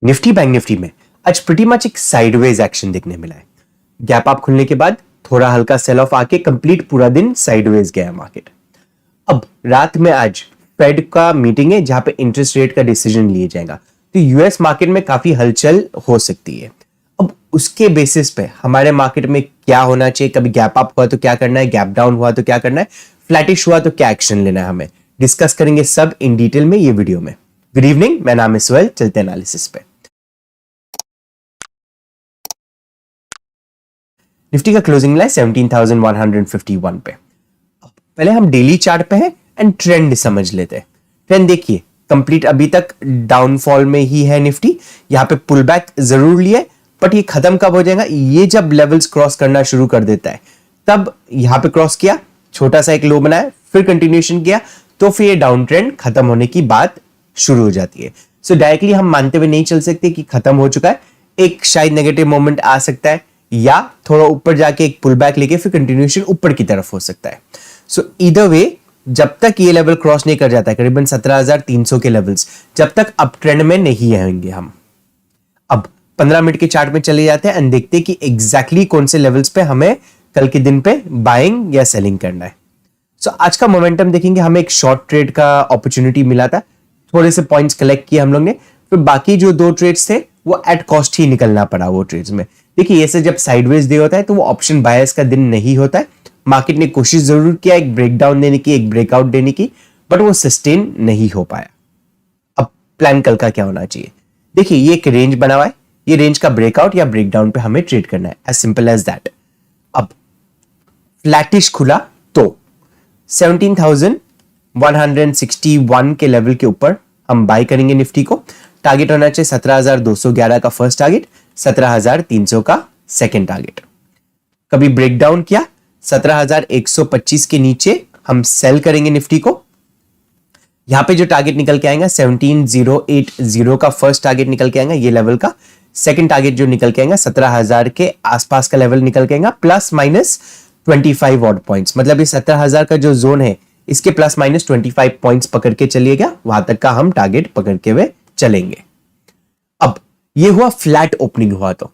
Nifty bank Nifty में आज pretty much एक साइडवेज एक्शन देखने मिला है। गैप अप खुलने के बाद थोड़ा हल्का सेल ऑफ आके कंप्लीट पूरा दिन साइडवेज गया मार्केट। अब रात में आज फेड का मीटिंग है जहां पे इंटरेस्ट रेट का डिसीजन लिया जाएगा, तो यूएस मार्केट में काफी हलचल हो सकती है। अब उसके बेसिस पे हमारे मार्केट में क्या होना चाहिए, कभी गैप अप हुआ तो क्या करना है, गैप डाउन हुआ तो क्या करना है, फ्लैटिश हुआ तो क्या एक्शन लेना है, हमें डिस्कस करेंगे सब इन डिटेल में ये वीडियो में। गुड इवनिंग, मैं नाम है सुहेल, चलते एनालिसिस पे। निफ्टी का क्लोजिंग मिला है 17,151 पे। पहले हम डेली चार्ट पे हैं एंड ट्रेंड समझ लेते हैं। ट्रेंड देखिए, कंप्लीट अभी तक डाउनफॉल में ही है निफ्टी। यहां पे पुल बैक जरूर लिए, बट ये खत्म कब हो जाएगा, ये जब लेवल्स क्रॉस करना शुरू कर देता है तब यहां पे क्रॉस किया, छोटा सा एक लो बनाया, फिर कंटिन्यूएशन किया, तो फिर ये डाउन ट्रेंड खत्म होने की बात शुरू हो जाती है। सो डायरेक्टली हम मानते हुए नहीं चल सकते कि खत्म हो चुका है। एक शायद नेगेटिव मोमेंट आ सकता है या थोड़ा ऊपर जाके एक पुल बैक लेके फिर कंटिन्यूएशन ऊपर की तरफ हो सकता है। सो ईदर वे, जब तक ये लेवल क्रॉस नहीं कर जाता है, करीबन 17,300 के लेवल्स, जब तक अप ट्रेंड में नहीं आएंगे हम। अब 15 मिनट के चार्ट में चले जाते हैं एंड देखते हैं कि एग्जैक्टली कौन से लेवल्स पे हमें कल के दिन पे बाइंग या सेलिंग करना है। सो आज का मोमेंटम देखेंगे, हमें एक शॉर्ट ट्रेड का अपॉर्चुनिटी मिला था, थोड़े से पॉइंट्स कलेक्ट किए हम लोग ने, फिर बाकी जो दो ट्रेड्स थे वो एट कॉस्ट ही निकलना पड़ा वो ट्रेड्स में। देखिए, ऐसे जब साइडवेज डे होता है तो वो ऑप्शन बायर्स का दिन नहीं होता है। मार्केट ने कोशिश जरूर किया एक ब्रेकडाउन देने की, एक ब्रेकआउट देने की, बट वो सस्टेन नहीं हो पाया। अब प्लान कल का क्या होना चाहिए, देखिए ये एक रेंज बना हुआ है, ये रेंज का ब्रेकआउट या ब्रेकडाउन पे हमें ट्रेड करना है, एज सिंपल एज दैट। अब फ्लैटिश खुला तो 17,161 के लेवल के ऊपर हम बाय करेंगे निफ्टी को। टारगेट होना चाहिए 17,211 का फर्स्ट टारगेट, 17,300 का सेकेंड टारगेट। कभी ब्रेकडाउन किया 17,125 के नीचे हम सेल करेंगे निफ्टी को। यहां पे जो टारगेट निकल के आएगा 17,080 का फर्स्ट टारगेट निकल के आएगा, ये लेवल का। सेकेंड टारगेट जो निकल के आएगा 17,000 के आसपास का लेवल निकल के आएगा, प्लस माइनस 25 ऑड पॉइंट्स। मतलब ये 17,000 का जो जोन है इसके प्लस माइनस 25 पॉइंट्स पकड़ के चलिएगा, वहां तक का हम टारगेट पकड़ के हुए चलेंगे। अब ये हुआ फ्लैट ओपनिंग हुआ तो,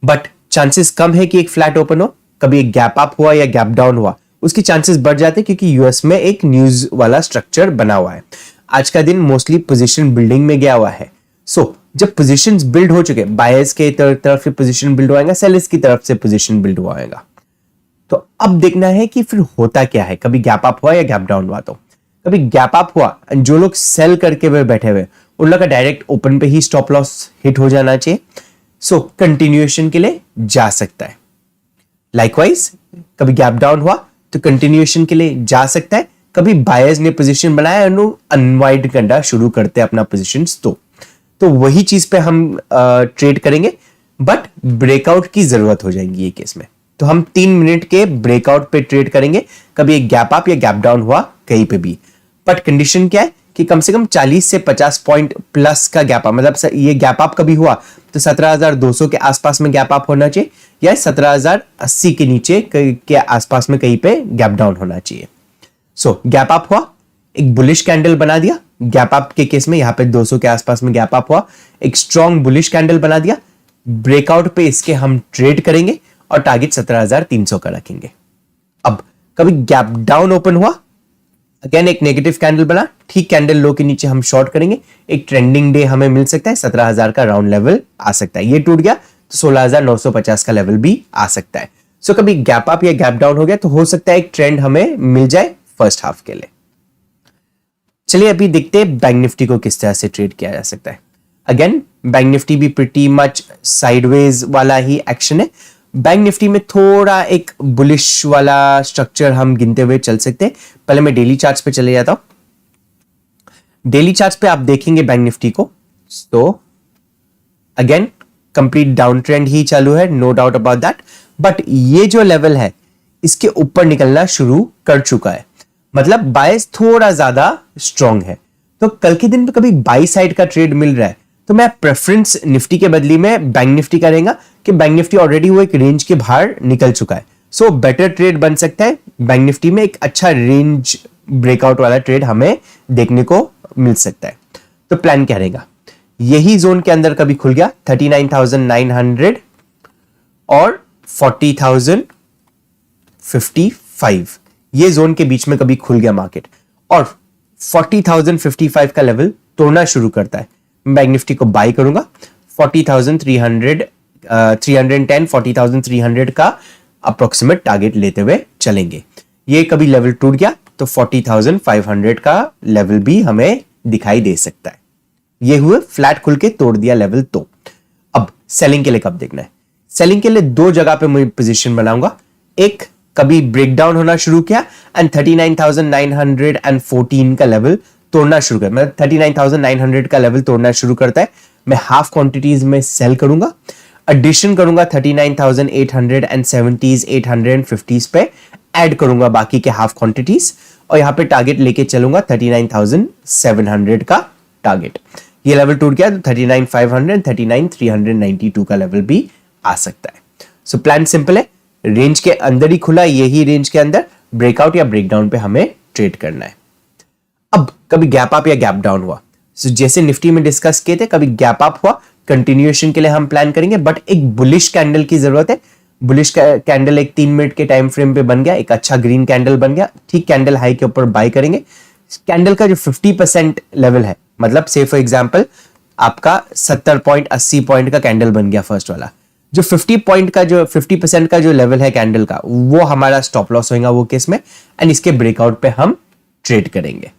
बट चांसेस कम है कि एक फ्लैट ओपन हो। कभी एक गैप अप हुआ या गैप डाउन हुआ, उसकी चांसेस बढ़ जाते हैं क्योंकि यूएस में एक न्यूज वाला स्ट्रक्चर बना हुआ है। आज का दिन मोस्टली पोजीशन बिल्डिंग में गया हुआ है। सो जब पोजीशंस बिल्ड हो चुके, बायर्स के तरफ से पोजीशन बिल्ड होएगा, सेलर्स की तरफ से पोजीशन बिल्ड होएगा, तो अब देखना है कि फिर होता क्या है। कभी गैप अप हुआ या गैप डाउन हुआ, तो कभी गैप अप हुआ, जो लोग सेल करके हुए बैठे हुए उन लोग का डायरेक्ट ओपन पे ही स्टॉप लॉस हिट हो जाना चाहिए। सो कंटिन्यूएशन के लिए जा सकता है। लाइकवाइज कभी गैप डाउन हुआ तो कंटिन्यूएशन के लिए जा सकता है। कभी बायर्स ने पोजीशन बनाया, अनवाइड करना शुरू करते हैं अपना पोजीशंस, तो वही चीज पे हम ट्रेड करेंगे, बट ब्रेकआउट की जरूरत हो जाएगी ये केस में। तो हम 3 मिनट के ब्रेकआउट पे ट्रेड करेंगे, कभी एक गैप अप या गैप डाउन हुआ कहीं पे भी। बट कंडीशन क्या है कि कम से कम 40 से 50 पॉइंट प्लस का गैप अप, मतलब ये गैप अप कभी हुआ तो 17,200 के आसपास में गैप अप होना चाहिए, या 17,080 के नीचे के आसपास में कहीं पे गैप डाउन होना चाहिए। सो गैप अप हुआ, एक बुलिश कैंडल बना दिया। गैप अप के केस में यहां पे 200 के आसपास में गैप अप हुआ, एक स्ट्रॉन्ग बुलिश कैंडल बना दिया। ब्रेकआउट पे इसके हम ट्रेड करेंगे और टारगेट 17,300 का रखेंगे। अब कभी गैप डाउन ओपन हुआ, अगेन एक नेगेटिव कैंडल बना, ठीक कैंडल लो के नीचे हम शॉर्ट करेंगे। एक ट्रेंडिंग डे हमें मिल सकता है, 17,000 का राउंड लेवल आ सकता है। ये टूट गया तो 16,950 का लेवल भी आ सकता है। सो कभी गैप अप या गैप डाउन हो गया तो हो सकता है एक ट्रेंड हमें मिल जाए फर्स्ट हाफ के लिए। चलिए अभी देखते हैं बैंक निफ्टी को किस तरह से ट्रेड किया जा सकता है। अगेन बैंक निफ्टी भी प्रीटी मच साइडवेज वाला ही एक्शन है। बैंक निफ्टी में थोड़ा एक बुलिश वाला स्ट्रक्चर हम गिनते हुए चल सकते हैं। पहले मैं डेली चार्ट्स पे चले जाता हूं। डेली चार्ट्स पे आप देखेंगे बैंक निफ्टी को, तो अगेन कंप्लीट डाउन ट्रेंड ही चालू है, no doubt about that. But ये जो लेवल है इसके ऊपर निकलना शुरू कर चुका है, मतलब बायस थोड़ा ज्यादा स्ट्रांग है। तो कल के दिन पे कभी बाई साइड का ट्रेड मिल रहा है तो मैं प्रेफरेंस निफ्टी के बदले में बैंक निफ्टी करेगा कि बैंक निफ्टी ऑलरेडी वो एक रेंज के बाहर निकल चुका है। सो बेटर ट्रेड बन सकता है बैंक निफ्टी में, एक अच्छा रेंज ब्रेकआउट वाला ट्रेड हमें देखने को मिल सकता है। तो प्लान क्या रहेगा, यही जोन के अंदर कभी खुल गया 39,900 और 40,055, ये जोन के बीच में कभी खुल गया मार्केट और 40,055 का लेवल तोड़ना शुरू करता है, बैंक निफ्टी को बाई करूंगा 40,310 40,300 का अप्रोक्सीमेट टारगेट लेते हुए चलेंगे। ये कभी लेवल टूट गया तो 40,500 का लेवल भी हमें दिखाई दे सकता है। ये हुए फ्लैट खुल के तोड़ दिया लेवल। तो अब सेलिंग के लिए कब देखना है? सेलिंग के लिए दो जगह पे मैं पोजीशन बनाऊंगा। एक, कभी ब्रेकडाउन होना शुरू किया एंड 39,914 का लेवल तोड़ना शुरू कर, मतलब 39,900 का लेवल तोड़ना शुरू करता है, मैं हाफ क्वांटिटीज में सेल करूंगा, एडिशन करूंगा 39,870 850 पे ऐड करूंगा बाकी के हाफ क्वांटिटीज और यहां पे टारगेट लेके चलूंगा 39,700 का टारगेट। ये लेवल टूट गया तो 39,500 39,392 का लेवल भी आ सकता है। सो प्लान सिंपल है, रेंज के अंदर ही खुला, यही रेंज के अंदर ब्रेकआउट या ब्रेकडाउन पे हमें ट्रेड करना है। अब कभी गैप अप या गैप डाउन हुआ, जैसे निफ्टी में डिस्कस किए थे, कभी गैप अप हुआ, कंटिन्यूएशन के लिए हम प्लान करेंगे, बट एक बुलिश कैंडल की जरूरत है। बुलिश कैंडल एक 3 मिनट के टाइम फ्रेम पे बन गया, एक अच्छा ग्रीन कैंडल बन गया, ठीक कैंडल हाई के ऊपर बाय करेंगे। कैंडल का जो 50% लेवल है, मतलब से फॉर एग्जांपल आपका 70 पॉइंट 80 पॉइंट का कैंडल बन गया फर्स्ट वाला, जो 50% का जो लेवल है कैंडल का, वो हमारा स्टॉप लॉस होगा वो केस में, एंड इसके ब्रेकआउट पे हम ट्रेड करेंगे।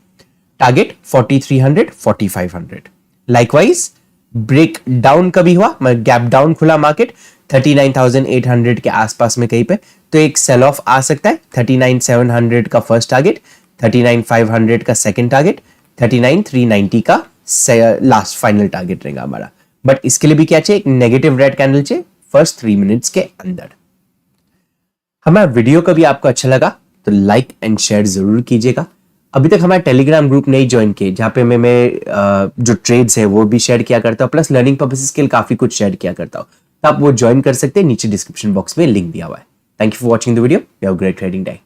टारगेट 4300 4500। लाइकवाइज ब्रेक डाउन कभी हुआ, गैप डाउन खुला मार्केट 39,800 के आसपास में कहीं पे, तो एक सेल ऑफ आ सकता है। 39,700 का फर्स्ट टारगेट, 39,500 का सेकंड टारगेट, 39,390 का लास्ट फाइनल टारगेट रहेगा हमारा। बट इसके लिए भी क्या चाहिए? एक नेगेटिव रेड कैंडल चाहिए फर्स्ट 3 मिनट्स के अंदर। हमारा वीडियो कभी आपको अच्छा लगा तो लाइक एंड शेयर जरूर कीजिएगा। अभी तक हमारा टेलीग्राम ग्रुप नहीं ज्वाइन किए, जहां पे मैं जो ट्रेड्स है वो भी शेयर किया करता हूँ, प्लस लर्निंग पर्पसेस के लिए काफी कुछ शेयर किया करता हूँ, तो आप वो ज्वाइन कर सकते हैं। नीचे डिस्क्रिप्शन बॉक्स में लिंक दिया हुआ है। Thank you for watching the video. Have a great trading day.